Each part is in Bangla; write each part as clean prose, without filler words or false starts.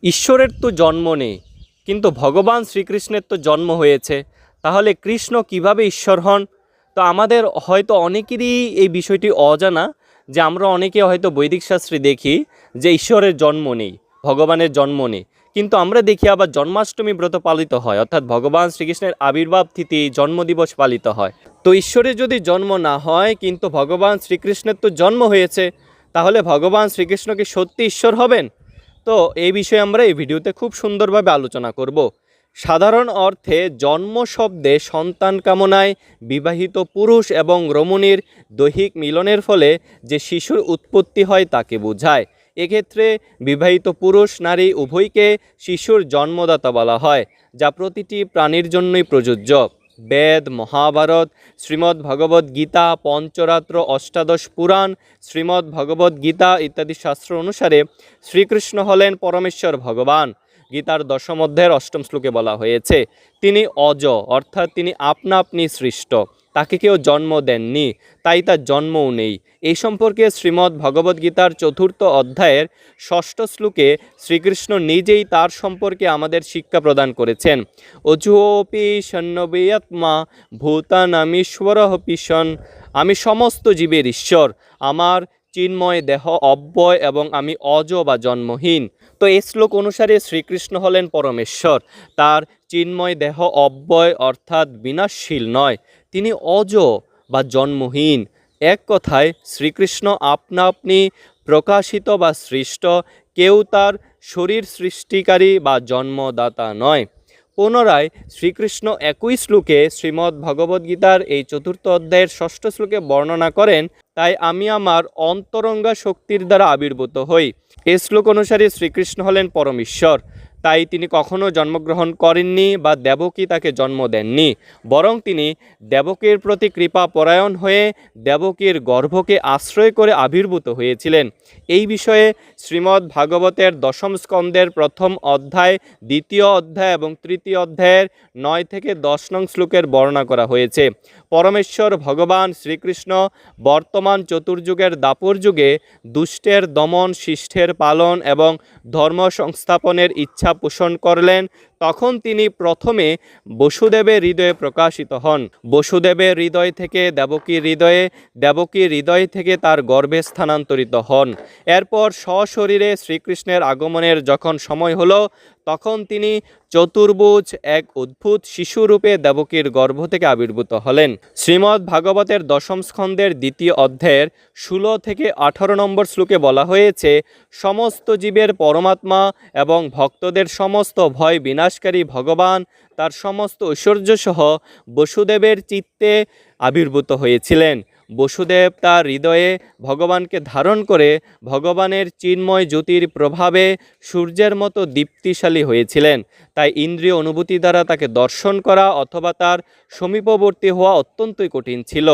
ঈশ্বরের তো জন্ম নেই, কিন্তু ভগবান শ্রীকৃষ্ণের তো জন্ম হয়েছে। তাহলে কৃষ্ণ কিভাবে ঈশ্বর হন? তো আমাদের হয়তো অনেকেরই এই বিষয়টি অজানা, যে আমরা অনেকে হয়তো বৈদিক শাস্ত্রে দেখি যে ঈশ্বরের জন্ম নেই, ভগবানের জন্ম নেই, কিন্তু আমরা দেখি আবার জন্মাষ্টমী ব্রত পালিত হয়, অর্থাৎ ভগবান শ্রীকৃষ্ণের আবির্ভাব তিথি জন্মদিবস পালিত হয়। তো ঈশ্বরের যদি জন্ম না হয় কিন্তু ভগবান শ্রীকৃষ্ণের তো জন্ম হয়েছে, তাহলে ভগবান শ্রীকৃষ্ণ কি সত্যি ঈশ্বর হবেন? তো এই বিষয়ে আমরা এই ভিডিওতে খুব সুন্দরভাবে আলোচনা করব। সাধারণ অর্থে জন্ম শব্দে সন্তান কামনায় বিবাহিত পুরুষ এবং রমণীর দৈহিক মিলনের ফলে যে শিশুর উৎপত্তি হয় তাকে বোঝায়। এক্ষেত্রে বিবাহিত পুরুষ নারী উভয়কে শিশুর জন্মদাতা বলা হয়, যা প্রতিটি প্রাণীর জন্যই প্রযোজ্য। বেদ, মহাভারত, শ্রীমদ্ ভগবদ্ গীতা, পঞ্চরাত্র, অষ্টাদশ পুরাণ, শ্রীমদ্ ভগবদ্ গীতা ইত্যাদি শাস্ত্র অনুসারে শ্রীকৃষ্ণ হলেন পরমেশ্বর ভগবান। গীতার দশম অধ্যায়ের অষ্টম শ্লোকে বলা হয়েছে, তিনি অজ, অর্থাৎ তিনি আপনা আপনি সৃষ্ট, তাকে কেউ জন্ম দেননি, তাই তার জন্মও নেই। এই সম্পর্কে শ্রীমদ্ ভগবদ্ গীতার চতুর্থ অধ্যায়ের ষষ্ঠ শ্লোকে শ্রীকৃষ্ণ নিজেই তার সম্পর্কে আমাদের শিক্ষা প্রদান করেছেন। অজুপি সন্নবেয়াত্মা ভূতানামীশ্বরঃ পিশন, আমি সমস্ত জীবের ঈশ্বর, আমার চিন্ময় দেহ অব্যয় এবং আমি অজ বা জন্মহীন। তো এই শ্লোক অনুসারে শ্রীকৃষ্ণ হলেন পরমেশ্বর, তার চিন্ময় দেহ অব্যয় অর্থাৎ বিনাশশীল নয়, তিনি অজ বা জন্মহীন। এক কথায় শ্রীকৃষ্ণ আপনা আপনি প্রকাশিত বা সৃষ্ট, কেউ তার শরীর সৃষ্টিকারী বা জন্মদাতা নয়। পুনরায় শ্রীকৃষ্ণ একই শ্লোকে শ্রীমদ্ ভগবদ্গীতার এই চতুর্থ অধ্যায়ের ষষ্ঠ শ্লোকে বর্ণনা করেন, তাই আমি আমার অন্তরঙ্গা শক্তির দ্বারা আবির্ভূত হই। এই শ্লোক অনুসারে শ্রীকৃষ্ণ হলেন পরমেশ্বর, তাই তিনি কখনো জন্মগ্রহণ করেননি বা দেবকী তাকে জন্ম দেননি, বরং তিনি দেবকীর প্রতি কৃপা পরায়ণ হয়ে দেবকীর গর্ভকে আশ্রয় করে আবির্ভূত হয়েছিলেন। এই বিষয়ে শ্রীমদ্ ভাগবতের দশম স্কন্দের প্রথম অধ্যায়, দ্বিতীয় অধ্যায় এবং তৃতীয় অধ্যায়ের 9 থেকে 10 নং শ্লোকের বর্ণনা করা হয়েছে। পরমেশ্বর ভগবান শ্রীকৃষ্ণ বর্তমান চতুর্যুগের দাপর যুগে দুষ্টের দমন, শিষ্টের পালন এবং ধর্ম সংস্থাপনের ইচ্ছা পোষণ করলেন। তখন তিনি প্রথমে বসুদেবের হৃদয়ে প্রকাশিত হন। বসুদেবের হৃদয় থেকে দেবকীর হৃদয়ে, দেবকীর হৃদয় থেকে তার গর্ভে স্থানান্তরিত হন। এরপর সশরীরে শ্রীকৃষ্ণের আগমনের যখন সময় হলো, তখন তিনি চতুর্ভুজ এক অদ্ভুত শিশুরূপে দেবকীর গর্ভ থেকে আবির্ভূত হলেন। শ্রীমদ্ ভাগবতের দশম স্কন্দের দ্বিতীয় অধ্যায়ের 16 থেকে 18 নম্বর শ্লোকে বলা হয়েছে, সমস্ত জীবের পরমাত্মা এবং ভক্তদের সমস্ত ভয় বিনাশকারী ভগবান তার সমস্ত ঐশ্বর্যসহ বসুদেবের চিত্তে আবির্ভূত হয়েছিলেন। বসুদেব তার হৃদয়ে ভগবানকে ধারণ করে ভগবানের চিন্ময় জ্যোতির প্রভাবে সূর্যের মতো দীপ্তিশালী হয়েছিলেন। তাই ইন্দ্রিয় অনুভূতি দ্বারা তাকে দর্শন করা অথবা তার সমীপবর্তী হওয়া অত্যন্তই কঠিন ছিল।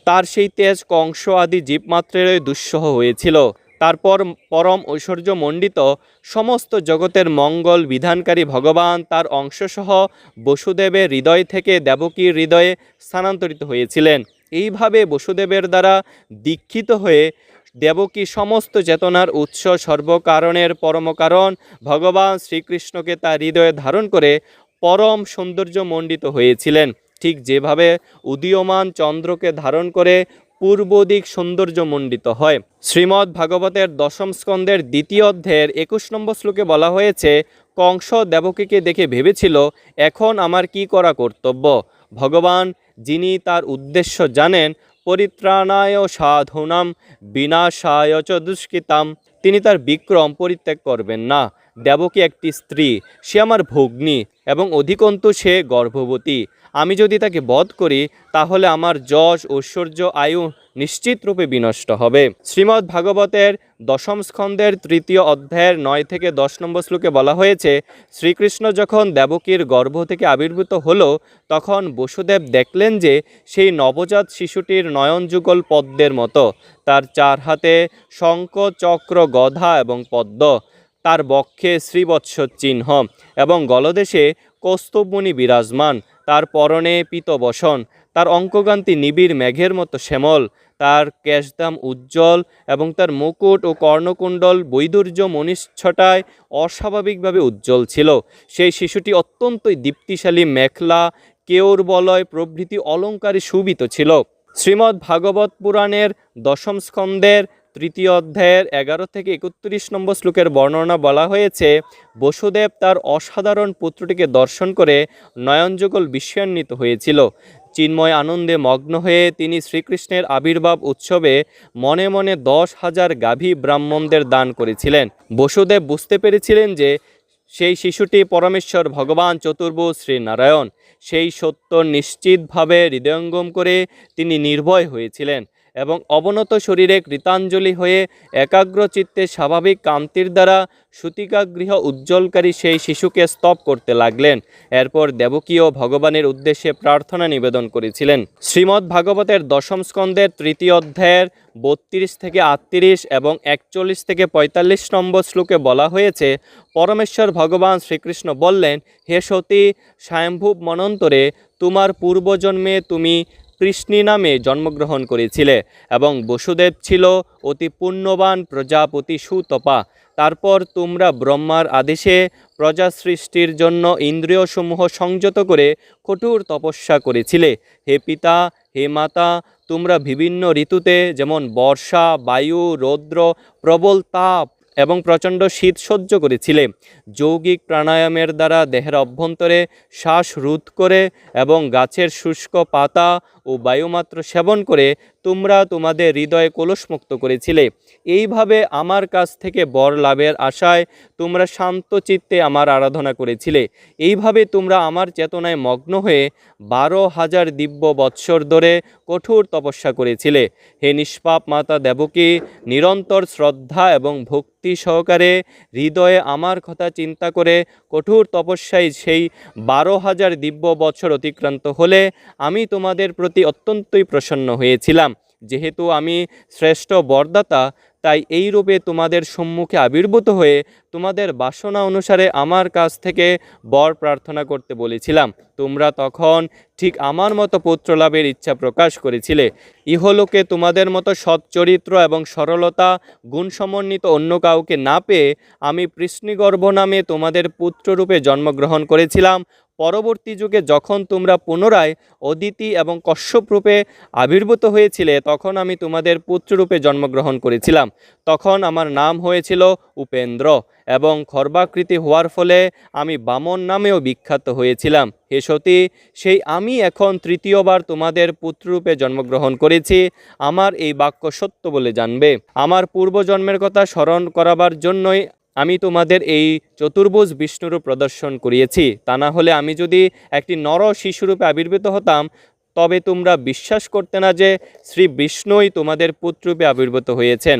তার সেই তেজ কংস আদি জীবমাত্রেরই দুঃসহ হয়েছিল। তারপর পরম ঐশ্বর্যমণ্ডিত সমস্ত জগতের মঙ্গল বিধানকারী ভগবান তার অংশসহ বসুদেবের হৃদয় থেকে দেবকীর হৃদয়ে স্থানান্তরিত হয়েছিলেন। এইভাবে বসুদেবের দ্বারা দীক্ষিত হয়ে দেবকী সমস্ত চেতনার উৎস, সর্বকারণের পরমকারণ ভগবান শ্রীকৃষ্ণকে তার হৃদয়ে ধারণ করে পরম সৌন্দর্যমণ্ডিত হয়েছিলেন। ঠিক যেভাবে উদীয়মান চন্দ্রকে ধারণ করে পূর্ব দিক সৌন্দর্যমণ্ডিত হয়। শ্রীমদ্ ভাগবতের দশম স্কন্দের দ্বিতীয় অধ্যায়ের 21 নম্বর শ্লোকে বলা হয়েছে, কংস দেবকীকে দেখে ভেবেছিল, এখন আমার কি করা কর্তব্য? ভগবান, যিনি তার উদ্দেশ্য জানেন, পরিত্রাণায় সাধুনাম বিনাশায় চ দুষ্কৃতাম, তিনি তার বিক্রম পরিত্যাগ করবেন না। দেবকী একটি স্ত্রী, সে আমার ভগ্নী এবং অধিকন্তু সে গর্ভবতী। আমি যদি তাকে বধ করি তাহলে আমার যশ, ঐশ্বর্য, আয়ু নিশ্চিত রূপে বিনষ্ট হবে। শ্রীমদ্ ভাগবতের দশম স্কন্দের তৃতীয় অধ্যায়ের 9 থেকে 10 নম্বর শ্লোকে বলা হয়েছে, শ্রীকৃষ্ণ যখন দেবকীর গর্ভ থেকে আবির্ভূত হলো, তখন বসুদেব দেখলেন যে সেই নবজাত শিশুটির নয়নযুগল পদ্মের মতো, তার 4 হাতে শঙ্খ, চক্র, গদা এবং পদ্ম, তার বক্ষে শ্রীবৎস চিহ্ন এবং গলদেশে কৌস্তবমণি বিরাজমান, তার পরনে পীতবসন, তার অঙ্ককান্তি নিবিড় মেঘের মতো শ্যামল, তার কেশদাম উজ্জ্বল এবং তার মুকুট ও কর্ণকুণ্ডল বৈদুর্য মনিষ্ঠটায় অস্বাভাবিকভাবে উজ্জ্বল ছিল। সেই শিশুটি অত্যন্তই দীপ্তিশালী মেখলা, কেওর বলয় প্রভৃতি অলঙ্কারে শোভিত ছিল। শ্রীমদ্ ভাগবত পুরাণের দশম স্কন্ধের 3য় অধ্যায়ের 11 থেকে 31 নম্বর শ্লোকের বর্ণনা বলা হয়েছে, বসুদেব তার অসাধারণ পুত্রটিকে দর্শন করে নয়নযুগল বিস্ময়ান্বিত হয়েছিল। চিন্ময় আনন্দে মগ্ন হয়ে তিনি শ্রীকৃষ্ণের আবির্ভাব উৎসবে মনে মনে 10,000 গাভী ব্রাহ্মণদের দান করেছিলেন। বসুদেব বুঝতে পেরেছিলেন যে সেই শিশুটি পরমেশ্বর ভগবান চতুর্ভুজ শ্রীনারায়ণ। সেই সত্য নিশ্চিতভাবে হৃদয়ঙ্গম করে তিনি নির্ভয় হয়েছিলেন এবং অবনত শরীরে কৃতাঞ্জলি হয়ে একাগ্র চিত্তে স্বাভাবিক কান্তির দ্বারা সূতিকাগৃহ উজ্জ্বলকারী সেই শিশুকে স্তব করতে লাগলেন। এরপর দেবকীও ভগবানের উদ্দেশ্যে প্রার্থনা নিবেদন করেছিলেন। শ্রীমদ্ ভাগবতের দশম স্কন্ধের 3য় অধ্যায়ের 32 থেকে 38 এবং 41 থেকে 45 নম্বর শ্লোকে বলা হয়েছে, পরমেশ্বর ভগবান শ্রীকৃষ্ণ বললেন, হে সতী, স্বয়ম্ভূব মন্বন্তরে তোমার পূর্বজন্মে তুমি কৃষ্ণী নামে জন্মগ্রহণ করেছিলে এবং বসুদেব ছিল অতি পুণ্যবান প্রজাপতি সুতপা। তারপর তোমরা ব্রহ্মার আদেশে প্রজা সৃষ্টির জন্য ইন্দ্রিয়সমূহ সংযত করে কঠোর তপস্যা করেছিলে। হে পিতা, হে মাতা, তোমরা বিভিন্ন ঋতুতে যেমন বর্ষা, বায়ু, রৌদ্র, প্রবল তাপ এবং প্রচণ্ড শীত সহ্য করেছিলে। যৌগিক প্রাণায়ামের দ্বারা দেহের অভ্যন্তরে শ্বাস রোধ করে এবং গাছের শুষ্ক পাতা ও বায়ুমাত্র সেবন করে তোমরা তোমাদের হৃদয়ে কলুষমুক্ত করেছিলে। এইভাবে আমার কাছ থেকে বর লাভের আশায় তোমরা শান্ত চিত্তে আমার আরাধনা করেছিলে। এইভাবে তোমরা আমার চেতনায় মগ্ন হয়ে 12,000 দিব্য বৎসর ধরে কঠোর তপস্যা করেছিলে। হে নিষ্পাপ মাতা দেবকী, নিরন্তর শ্রদ্ধা এবং ভক্তি সহকারে হৃদয়ে আমার কথা চিন্তা করে কঠোর তপস্যায় সেই 12,000 দিব্য বৎসর অতিক্রান্ত হলে আমি তোমাদের প্রতি অত্যন্তই প্রসন্ন হয়েছিলাম। যেহেতু আমি শ্রেষ্ঠ বরদাতা, তাই এই রূপে তোমাদের সম্মুখে আবির্ভূত হয়ে তোমাদের বাসনা অনুসারে আমার কাছ থেকে বর প্রার্থনা করতে বলেছিলাম। তোমরা তখন ঠিক আমার মতো পুত্র লাভের ইচ্ছা প্রকাশ করেছিলে। ইহলোকে তোমাদের মতো সচ্চরিত্র এবং সরলতা গুণসমন্বিত অন্য কাউকে না পেয়ে আমি পৃষ্ণিগর্ভ নামে তোমাদের পুত্ররূপে জন্মগ্রহণ করেছিলাম। পরবর্তী যুগে যখন তোমরা পুনরায় অদিতি এবং কশ্যপ রূপে আবির্ভূত হয়েছিলে, তখন আমি তোমাদের পুত্ররূপে জন্মগ্রহণ করেছিলাম। তখন আমার নাম হয়েছিল উপেন্দ্র এবং খর্বাকৃতি হওয়ার ফলে আমি বামন নামেও বিখ্যাত হয়েছিলাম। হে সতী, সেই আমি এখন তৃতীয়বার তোমাদের পুত্ররূপে জন্মগ্রহণ করেছি। আমার এই বাক্য সত্য বলে জানবে। আমার পূর্বজন্মের কথা স্মরণ করাবার জন্যই আমি তোমাদের এই চতুর্ভুজ বিষ্ণুরূপ প্রদর্শন করিয়েছি। তা না হলে আমি যদি একটি নর শিশুরূপে আবির্ভূত হতাম, তবে তোমরা বিশ্বাস করতে না যে শ্রী বিষ্ণুই তোমাদের পুত্ররূপে আবির্ভূত হয়েছেন।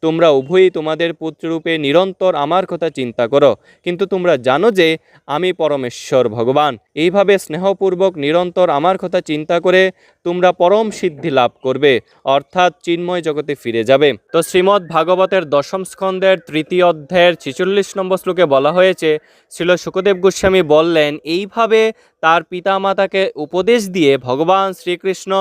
তোমরা উভয়ই তোমাদের পুত্ররূপে নিরন্তর আমার কথা চিন্তা করো, কিন্তু তোমরা জানো যে আমি পরমেশ্বর ভগবান। এইভাবে স্নেহপূর্বক নিরন্তর আমার কথা চিন্তা করে তোমরা পরম সিদ্ধি লাভ করবে, অর্থাৎ চিন্ময় জগতে ফিরে যাবে। তো শ্রীমদ্ ভাগবতের দশম স্কন্ধের 3য় অধ্যায়ের 46 নম্বর শ্লোকে বলা হয়েছে, শ্রীল শুকদেব গোস্বামী বললেন, এইভাবে তার পিতামাতাকে উপদেশ দিয়ে ভগবান শ্রীকৃষ্ণ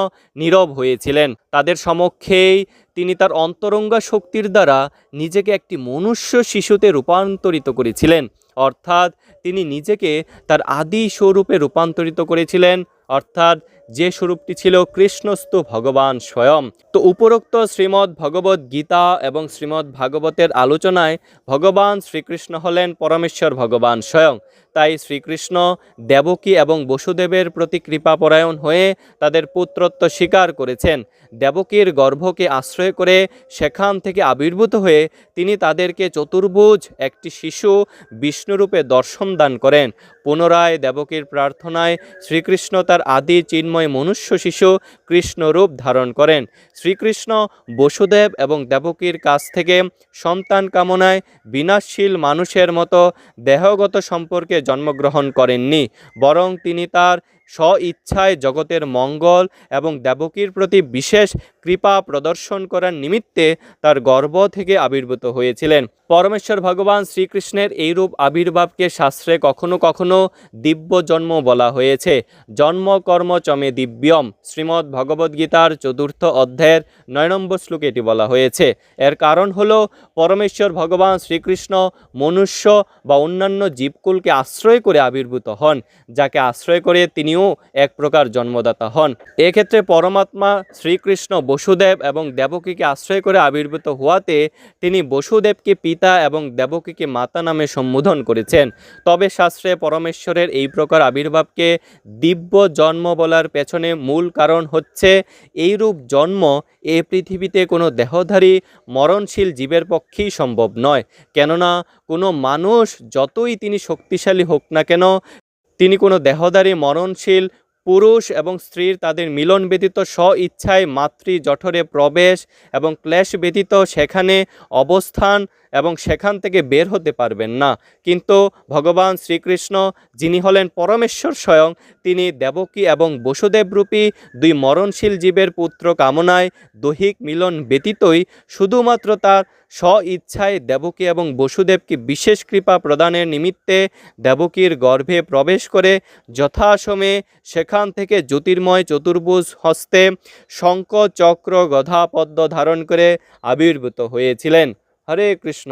নীরব হয়েছিলেন। তাদের সমক্ষেই তিনি তার অন্তরঙ্গা শক্তির দ্বারা নিজেকে একটি মনুষ্য শিশুতে রূপান্তরিত করেছিলেন, অর্থাৎ তিনি নিজেকে তার আদি স্বরূপে রূপান্তরিত করেছিলেন, অর্থাৎ যে স্বরূপটি ছিল কৃষ্ণস্তু ভগবান স্বয়ং। তো উপরোক্ত শ্রীমদ্ ভগবদ্ গীতা এবং শ্রীমদ্ ভাগবতের আলোচনায় ভগবান শ্রীকৃষ্ণ হলেন পরমেশ্বর ভগবান স্বয়ং। তাই শ্রীকৃষ্ণ দেবকী এবং বসুদেবের প্রতি কৃপাপরায়ণ হয়ে তাদের পুত্রত্ব স্বীকার করেছেন। দেবকীর গর্ভকে আশ্রয় করে সেখান থেকে আবির্ভূত হয়ে তিনি তাদেরকে চতুর্ভুজ একটি শিশু বিষ্ণুরূপে দর্শন দান করেন। পুনরায় দেবকীর প্রার্থনায় শ্রীকৃষ্ণ তার আদি চিন্ময় মনুষ্য শিশু কৃষ্ণরূপ ধারণ করেন। শ্রীকৃষ্ণ বসুদেব এবং দেবকীর কাছ থেকে সন্তান কামনায় বিনাশশীল মানুষের মতো দেহগত সম্পর্কে জন্মগ্রহণ করেননি, বরং তিনি তার স্ব ইচ্ছায় জগতের মঙ্গল এবং দেবকীর প্রতি বিশেষ কৃপা প্রদর্শন করার নিমিত্তে তার গর্ভ থেকে আবির্ভূত হয়েছিলেন। পরমেশ্বর ভগবান শ্রীকৃষ্ণের এইরূপ আবির্ভাবকে শাস্ত্রে কখনো কখনো দিব্য জন্ম বলা হয়েছে। জন্ম কর্ম চমে দিব্যম, শ্রীমদ্ ভগবদ্গীতার 4th অধ্যায়ের 9 নম্বর শ্লোকে এটি বলা হয়েছে। এর কারণ হলো পরমেশ্বর ভগবান শ্রীকৃষ্ণ মনুষ্য বা অন্যান্য জীবকুলকে আশ্রয় করে আবির্ভূত হন, যাকে আশ্রয় করে তিনিও এক প্রকার জন্মদাতা হন। এক্ষেত্রে পরমাত্মা শ্রীকৃষ্ণ বসুদেব এবং দেবকীকে আশ্রয় করে আবির্ভূত হওয়াতে তিনি বসুদেবকে পিতা এবং দেবকীকে মাতা নামে সম্বোধন করেছেন। তবে শাস্ত্রে পরমেশ্বরের এই প্রকার আবির্ভাবকে দিব্য জন্ম বলার পেছনে মূল কারণ হচ্ছে এইরূপ জন্ম এ পৃথিবীতে কোনো দেহধারী মরণশীল জীবের পক্ষেই সম্ভব নয়। কেননা কোনো মানুষ যতই তিনি শক্তিশালী হোক না কেন, তিনি কোনো দেহধারী মরণশীল পুরুষ এবং স্ত্রীর তাদের মিলন ব্যতীত স্ব ইচ্ছায় মাতৃ জঠরে প্রবেশ এবং ক্লেশ ব্যতীত সেখানে অবস্থান এবং সেখান থেকে বের হতে পারবেন না। কিন্তু ভগবান শ্রীকৃষ্ণ, যিনি হলেন পরমেশ্বর স্বয়ং, তিনি দেবকী এবং বসুদেবরূপী দুই মরণশীল জীবের পুত্র কামনায় দৈহিক মিলন ব্যতীতই শুধুমাত্র তার স্ব ইচ্ছায় দেবকী এবং বসুদেবকে বিশেষ কৃপা প্রদানের নিমিত্তে দেবকীর গর্ভে প্রবেশ করে যথাসময়ে সেখান থেকে জ্যোতির্ময় চতুর্ভুজ হস্তে শঙ্খ চক্র গদা পদ্ম ধারণ করে আবির্ভূত হয়েছিলেন। হরে কৃষ্ণ।